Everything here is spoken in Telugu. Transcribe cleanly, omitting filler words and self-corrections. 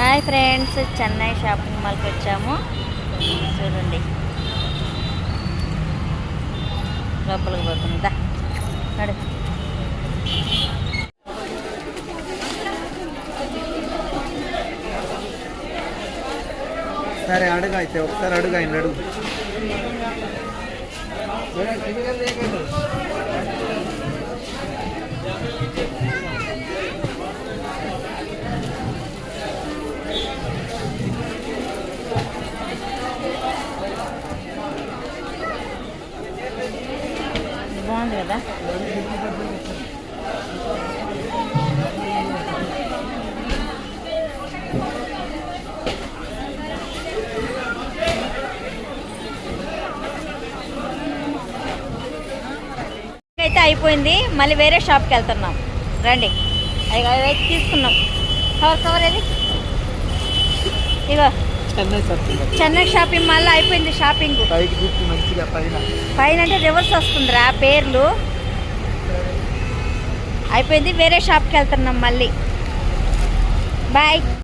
హాయ్ ఫ్రెండ్స్, చెన్నై షాపింగ్ మాల్కి వచ్చాము. చూడండి లోపలికి పోతుందా నడు. సరే అడుగు అయితే ఒకసారి అడుగు ఆయన అడుగు. బాగుంది కదా. అయితే అయిపోయింది, మళ్ళీ వేరే షాప్కి వెళ్తున్నాం. రండి. అవి తీసుకున్నాం. కవర్ అది ఇగో చెన్నై షాపింగ్ మాల్లో అయిపోయింది షాపింగ్. పైన అంటే రివర్స్ వస్తుందిరా పేర్లు. అయిపోయింది, వేరే షాప్కి వెళ్తున్నాం మళ్ళీ. బాయ్.